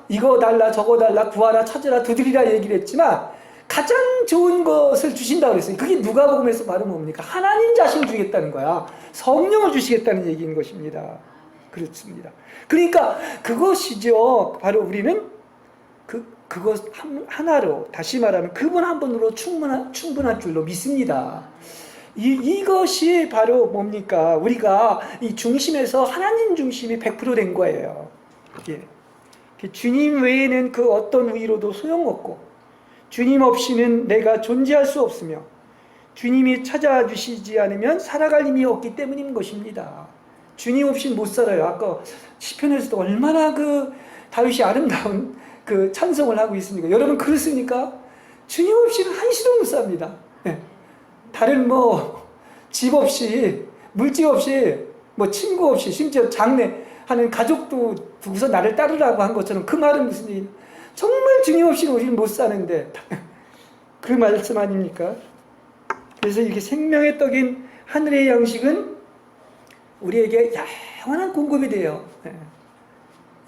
이거 달라 저거 달라 구하라 찾으라 두드리라 얘기를 했지만 가장 좋은 것을 주신다고 그랬어요. 그게 누가복음에서 바로 뭡니까? 하나님 자신을 주겠다는 거야. 성령을 주시겠다는 얘기인 것입니다. 그렇습니다. 그러니까 그것이죠. 바로 우리는 그것 하나로, 다시 말하면 그분 한 분으로 충분한 줄로 믿습니다. 이것이 바로 뭡니까? 우리가 이 중심에서 하나님 중심이 100%된 거예요. 예. 주님 외에는 그 어떤 우위로도 소용없고 주님 없이는 내가 존재할 수 없으며 주님이 찾아주시지 않으면 살아갈 힘이 없기 때문인 것입니다. 주님 없이는 못 살아요. 아까 시편에서도 얼마나 그 다윗이 아름다운 그 찬송을 하고 있습니까? 여러분 그렇습니까? 주님 없이는 한시도 못 삽니다. 네. 다른 뭐 집 없이 물집 없이 뭐 친구 없이 심지어 장례하는 가족도 두고서 나를 따르라고 한 것처럼 그 말은 무슨 얘기? 정말 주님 없이는 우리는 못 사는데 그 말씀 아닙니까? 그래서 이렇게 생명의 떡인 하늘의 양식은 우리에게 영원한 공급이 돼요. 네.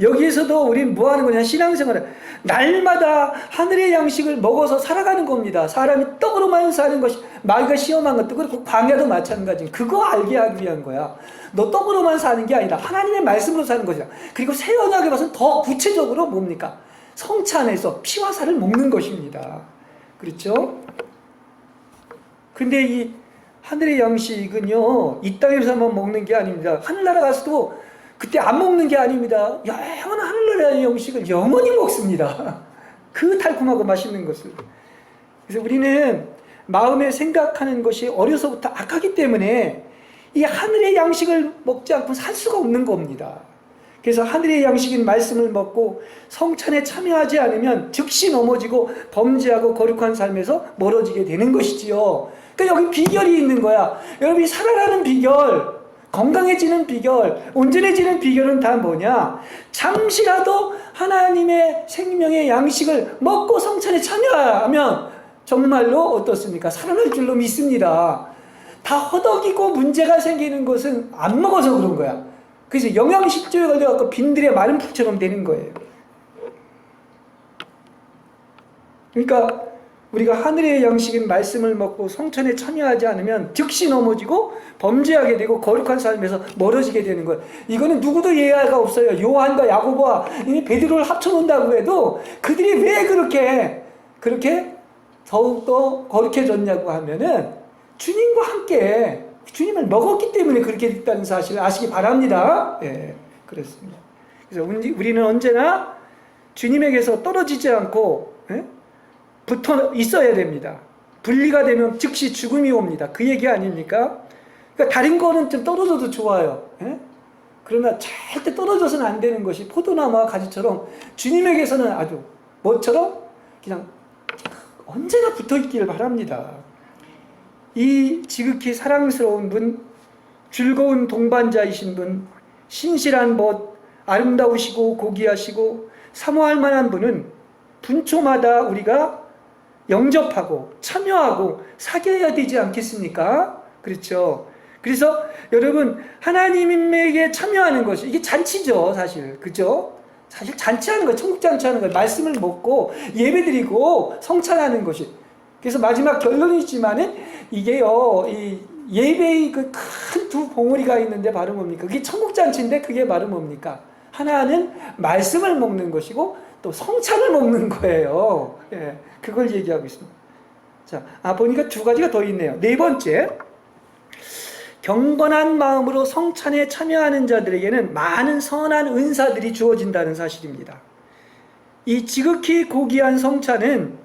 여기에서도 우리는 뭐 하는 거냐? 신앙생활을 날마다 하늘의 양식을 먹어서 살아가는 겁니다. 사람이 떡으로만 사는 것이 마귀가 시험한 것도 그렇고 광야도 마찬가지. 그거 알게 하기 위한 거야. 너 떡으로만 사는 게 아니라 하나님의 말씀으로 사는 것이다. 그리고 새 언약에 봐서는 더 구체적으로 뭡니까? 성찬 안에서 피와 살을 먹는 것입니다. 그렇죠? 근데 이 하늘의 양식은요, 이 땅에서만 먹는 게 아닙니다. 하늘나라 가서도 그때 안 먹는 게 아닙니다. 영원한 하늘나라의 양식을 영원히 먹습니다. 그 달콤하고 맛있는 것을. 그래서 우리는 마음에 생각하는 것이 어려서부터 악하기 때문에 이 하늘의 양식을 먹지 않고 살 수가 없는 겁니다. 그래서 하늘의 양식인 말씀을 먹고 성찬에 참여하지 않으면 즉시 넘어지고 범죄하고 거룩한 삶에서 멀어지게 되는 것이지요. 그러니까 여기 비결이 있는 거야. 여러분이 살아가는 비결, 건강해지는 비결, 온전해지는 비결은 다 뭐냐? 잠시라도 하나님의 생명의 양식을 먹고 성찬에 참여하면 정말로 어떻습니까? 살아날 줄로 믿습니다. 다 허덕이고 문제가 생기는 것은 안 먹어서 그런 거야. 그래서 영양실조에 걸려갖고 빈들의 마른 풀처럼 되는 거예요. 그러니까 우리가 하늘의 양식인 말씀을 먹고 성찬에 참여하지 않으면 즉시 넘어지고 범죄하게 되고 거룩한 삶에서 멀어지게 되는 거예요. 이거는 누구도 예외가 없어요. 요한과 야고보와 베드로를 합쳐놓는다고 해도 그들이 왜 그렇게 더욱더 거룩해졌냐고 하면은 주님과 함께 주님을 먹었기 때문에 그렇게 됐다는 사실을 아시기 바랍니다. 예, 그렇습니다. 그래서 우리는 언제나 주님에게서 떨어지지 않고 붙어 있어야 됩니다. 분리가 되면 즉시 죽음이 옵니다. 그 얘기 아닙니까? 그러니까 다른 거는 좀 떨어져도 좋아요. 그러나 절대 떨어져서는 안 되는 것이 포도나무와 가지처럼 주님에게서는 아주 뭐처럼 그냥 언제나 붙어 있기를 바랍니다. 이 지극히 사랑스러운 분, 즐거운 동반자이신 분, 신실한 벗, 아름다우시고 고귀하시고 사모할 만한 분은 분초마다 우리가 영접하고 참여하고 사귀어야 되지 않겠습니까? 그렇죠. 그래서 여러분 하나님에게 참여하는 것이 이게 잔치죠, 사실. 그죠? 사실 잔치하는 거, 천국 잔치하는 거, 말씀을 먹고 예배드리고 성찬하는 것이. 그래서 마지막 결론이지만은 이게요, 이 예배의 그 큰 두 봉우리가 있는데 바로 뭡니까? 그게 천국 잔치인데 그게 바로 뭡니까? 하나는 말씀을 먹는 것이고 또 성찬을 먹는 거예요. 예, 그걸 얘기하고 있습니다. 자, 보니까 두 가지가 더 있네요. 네 번째, 경건한 마음으로 성찬에 참여하는 자들에게는 많은 선한 은사들이 주어진다는 사실입니다. 이 지극히 고귀한 성찬은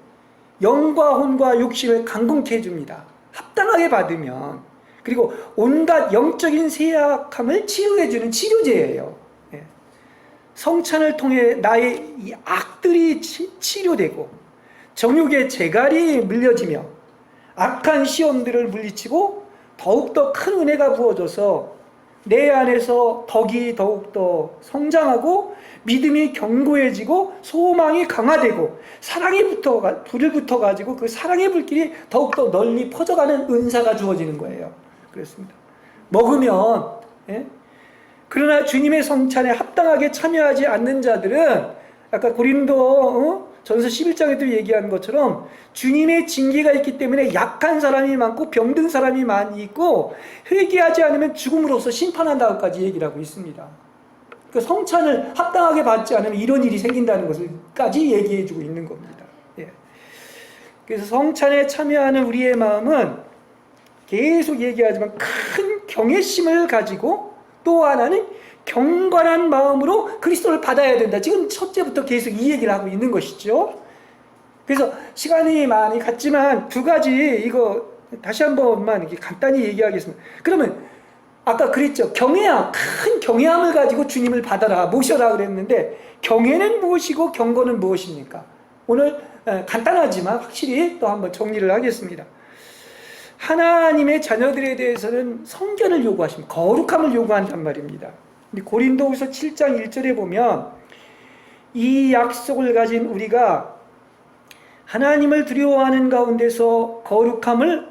영과 혼과 육신을 강건케 해줍니다. 합당하게 받으면. 그리고 온갖 영적인 쇠약함을 치유해주는 치료제예요. 예. 성찬을 통해 나의 이 악들이 치료되고 정욕의 재갈이 물려지며 악한 시험들을 물리치고 더욱더 큰 은혜가 부어져서 내 안에서 덕이 더욱더 성장하고 믿음이 견고해지고 소망이 강화되고 불을 붙어가지고 그 사랑의 불길이 더욱더 널리 퍼져가는 은사가 주어지는 거예요. 그렇습니다. 먹으면 그러나 주님의 성찬에 합당하게 참여하지 않는 자들은 아까 고린도 전서 11장에도 얘기한 것처럼 주님의 징계가 있기 때문에 약한 사람이 많고 병든 사람이 많이 있고 회개하지 않으면 죽음으로써 심판한다고까지 얘기를 하고 있습니다. 그 성찬을 합당하게 받지 않으면 이런 일이 생긴다는 것을까지 얘기해주고 있는 겁니다. 예. 그래서 성찬에 참여하는 우리의 마음은 계속 얘기하지만 큰 경외심을 가지고 또 하나는 경건한 마음으로 그리스도를 받아야 된다. 지금 첫째부터 계속 이 얘기를 하고 있는 것이죠. 그래서 시간이 많이 갔지만 두 가지 이거 다시 한 번만 이렇게 간단히 얘기하겠습니다. 그러면 아까 그랬죠. 경외함, 큰 경외함을 가지고 주님을 받아라, 모셔라 그랬는데 경외는 무엇이고 경건은 무엇입니까? 오늘 간단하지만 확실히 또 한번 정리를 하겠습니다. 하나님의 자녀들에 대해서는 성결을 요구하십니다. 거룩함을 요구한단 말입니다. 고린도후서 7장 1절에 보면 이 약속을 가진 우리가 하나님을 두려워하는 가운데서 거룩함을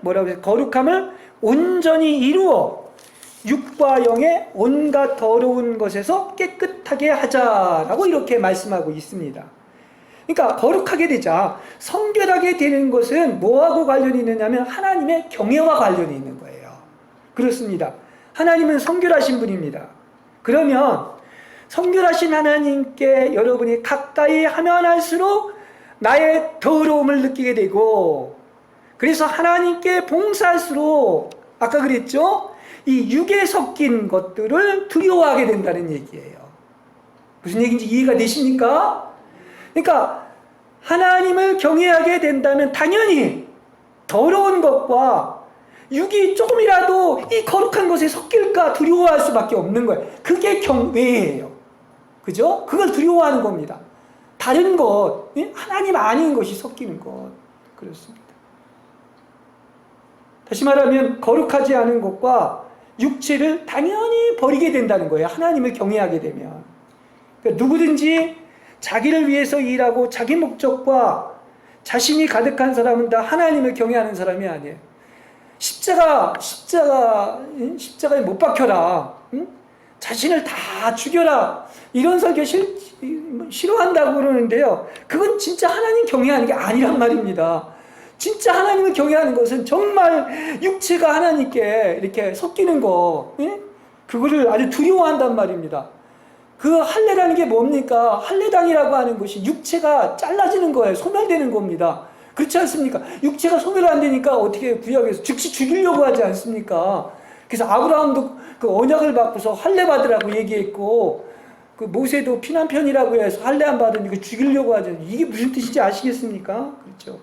온전히 이루어 육과 영의 온갖 더러운 것에서 깨끗하게 하자라고 이렇게 말씀하고 있습니다. 그러니까 거룩하게 되자, 성결하게 되는 것은 뭐하고 관련이 있느냐면 하나님의 경외와 관련이 있는 거예요. 그렇습니다. 하나님은 성결하신 분입니다. 그러면 성결하신 하나님께 여러분이 가까이 하면 할수록 나의 더러움을 느끼게 되고, 그래서 하나님께 봉사할수록 아까 그랬죠? 이 육에 섞인 것들을 두려워하게 된다는 얘기예요. 무슨 얘기인지 이해가 되십니까? 그러니까 하나님을 경외하게 된다면 당연히 더러운 것과 육이 조금이라도 이 거룩한 것에 섞일까 두려워할 수밖에 없는 거예요. 그게 경외예요. 그죠? 그걸 두려워하는 겁니다. 다른 것, 하나님 아닌 것이 섞이는 것. 그렇습니다. 다시 말하면 거룩하지 않은 것과 육체를 당연히 버리게 된다는 거예요. 하나님을 경외하게 되면. 그러니까 누구든지 자기를 위해서 일하고 자기 목적과 자신이 가득한 사람은 다 하나님을 경외하는 사람이 아니에요. 십자가에 못 박혀라. 응? 자신을 다 죽여라. 이런 설교 싫어한다고 그러는데요. 그건 진짜 하나님 경외하는 게 아니란 말입니다. 진짜 하나님을 경외하는 것은 정말 육체가 하나님께 이렇게 섞이는 거, 예? 그거를 아주 두려워한단 말입니다. 그 할례라는 게 뭡니까? 할례당이라고 하는 것이 육체가 잘라지는 거예요. 소멸되는 겁니다. 그렇지 않습니까? 육체가 소멸 안 되니까 어떻게 구약에서 즉시 죽이려고 하지 않습니까? 그래서 아브라함도 그 언약을 받고서 할례 받으라고 얘기했고, 그 모세도 피난편이라고 해서 할례 안 받으니까 죽이려고 하죠. 이게 무슨 뜻인지 아시겠습니까? 그렇죠.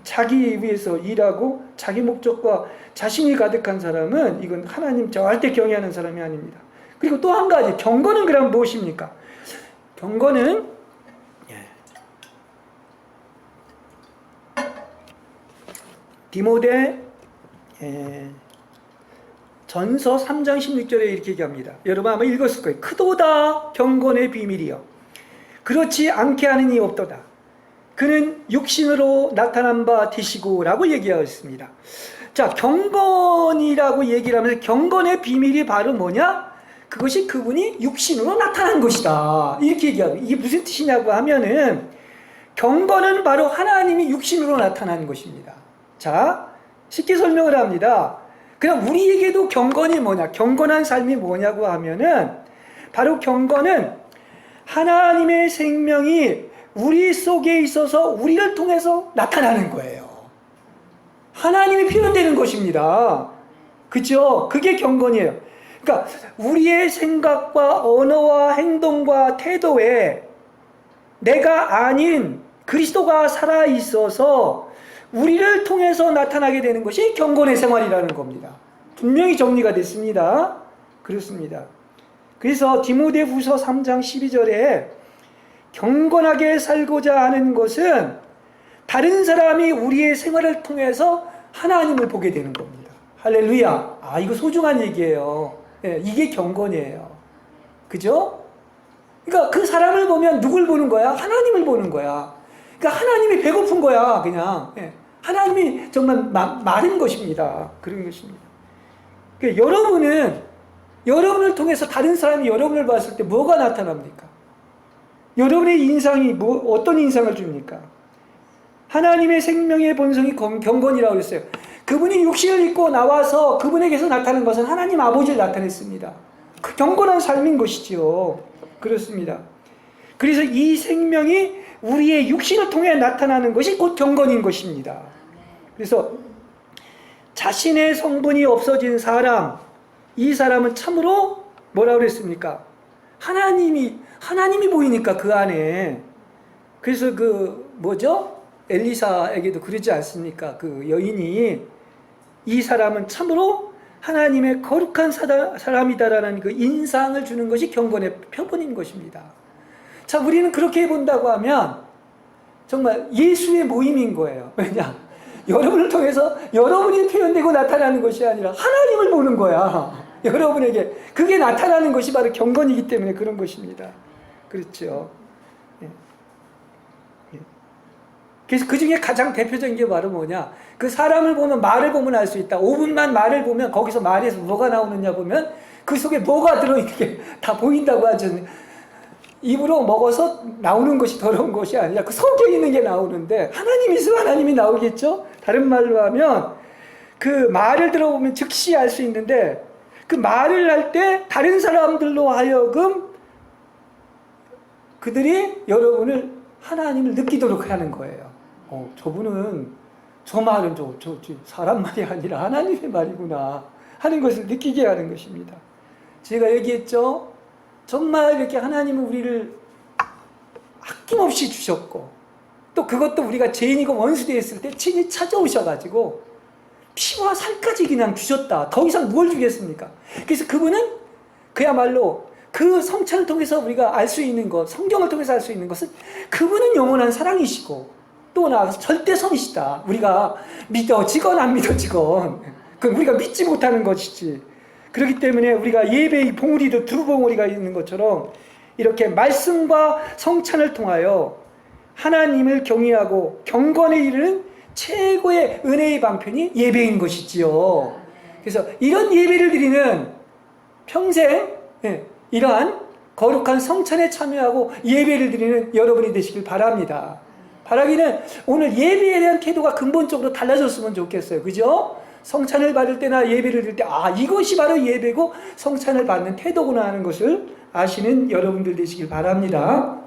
자기 위해서 일하고 자기 목적과 자신이 가득한 사람은 이건 하나님 절대 경외하는 사람이 아닙니다. 그리고 또 한 가지, 경건은 그럼 무엇입니까? 경건은 디모데 전서 3장 16절에 이렇게 얘기합니다. 여러분 아마 읽었을 거예요. 크도다 경건의 비밀이요 그렇지 않게 하는 이 없도다. 그는 육신으로 나타난 바 되시고 라고 얘기하고 있습니다. 자, 경건이라고 얘기를 하면서 경건의 비밀이 바로 뭐냐? 그것이 그분이 육신으로 나타난 것이다. 이렇게 얘기하고, 이게 무슨 뜻이냐고 하면은 경건은 바로 하나님이 육신으로 나타난 것입니다. 자, 쉽게 설명을 합니다. 그냥 우리에게도 경건이 뭐냐? 경건한 삶이 뭐냐고 하면은 바로 경건은 하나님의 생명이 우리 속에 있어서 우리를 통해서 나타나는 거예요. 하나님이 표현되는 것입니다. 그죠? 그게 경건이에요. 그러니까 우리의 생각과 언어와 행동과 태도에 내가 아닌 그리스도가 살아있어서 우리를 통해서 나타나게 되는 것이 경건의 생활이라는 겁니다. 분명히 정리가 됐습니다. 그렇습니다. 그래서 디모데후서 3장 12절에 경건하게 살고자 하는 것은 다른 사람이 우리의 생활을 통해서 하나님을 보게 되는 겁니다. 할렐루야. 아, 이거 소중한 얘기예요. 예, 이게 경건이에요. 그죠? 그러니까 그 사람을 보면 누굴 보는 거야? 하나님을 보는 거야. 그러니까 하나님이 배고픈 거야, 그냥. 예, 하나님이 정말 마른 것입니다. 그런 것입니다. 그러니까 여러분을 통해서 다른 사람이 여러분을 봤을 때 뭐가 나타납니까? 여러분의 인상이 어떤 인상을 줍니까? 하나님의 생명의 본성이 경건이라고 했어요. 그분이 육신을 입고 나와서 그분에게서 나타나는 것은 하나님 아버지를 나타냈습니다. 그 경건한 삶인 것이지요. 그렇습니다. 그래서 이 생명이 우리의 육신을 통해 나타나는 것이 곧 경건인 것입니다. 그래서 자신의 성분이 없어진 사람, 이 사람은 참으로 뭐라고 그랬습니까? 하나님이 보이니까 그 안에. 그래서 엘리사에게도 그러지 않습니까? 그 여인이 이 사람은 참으로 하나님의 거룩한 사람이다라는 그 인상을 주는 것이 경건의 표본인 것입니다. 자, 우리는 그렇게 본다고 하면 정말 예수의 모임인 거예요. 왜냐? 여러분을 통해서 여러분이 표현되고 나타나는 것이 아니라 하나님을 보는 거야. 여러분에게. 그게 나타나는 것이 바로 경건이기 때문에 그런 것입니다. 그렇죠. 예. 예. 그래서 그 중에 가장 대표적인 게 바로 뭐냐? 그 사람을 보면 말을 보면 알 수 있다. 5분만 말을 보면 거기서 말에서 뭐가 나오느냐 보면 그 속에 뭐가 들어있게 다 보인다고 하죠. 입으로 먹어서 나오는 것이 더러운 것이 아니라 그 속에 있는 게 나오는데 하나님이 있으면 하나님이 나오겠죠? 다른 말로 하면 그 말을 들어보면 즉시 알 수 있는데 그 말을 할 때 다른 사람들로 하여금 그들이 여러분을 하나님을 느끼도록 하는 거예요. 저분은 저 말은 저 사람 말이 아니라 하나님의 말이구나 하는 것을 느끼게 하는 것입니다. 제가 얘기했죠. 정말 이렇게 하나님은 우리를 아낌없이 주셨고 또 그것도 우리가 죄인이고 원수되었을 때 친히 찾아오셔가지고 피와 살까지 그냥 주셨다. 더 이상 뭘 주겠습니까? 그래서 그분은 그야말로 그 성찬을 통해서 우리가 알 수 있는 것, 성경을 통해서 알 수 있는 것은 그분은 영원한 사랑이시고 또 나아가서 절대선이시다. 우리가 믿어지건 안 믿어지건 그건 우리가 믿지 못하는 것이지. 그렇기 때문에 우리가 예배의 봉우리도 두 봉우리가 있는 것처럼 이렇게 말씀과 성찬을 통하여 하나님을 경외하고 경건에 이르는 최고의 은혜의 방편이 예배인 것이지요. 그래서 이런 예배를 드리는 평생 이러한 거룩한 성찬에 참여하고 예배를 드리는 여러분이 되시길 바랍니다. 바라기는 오늘 예배에 대한 태도가 근본적으로 달라졌으면 좋겠어요. 그죠? 성찬을 받을 때나 예배를 드릴 때 이것이 바로 예배고 성찬을 받는 태도구나 하는 것을 아시는 여러분들 되시길 바랍니다.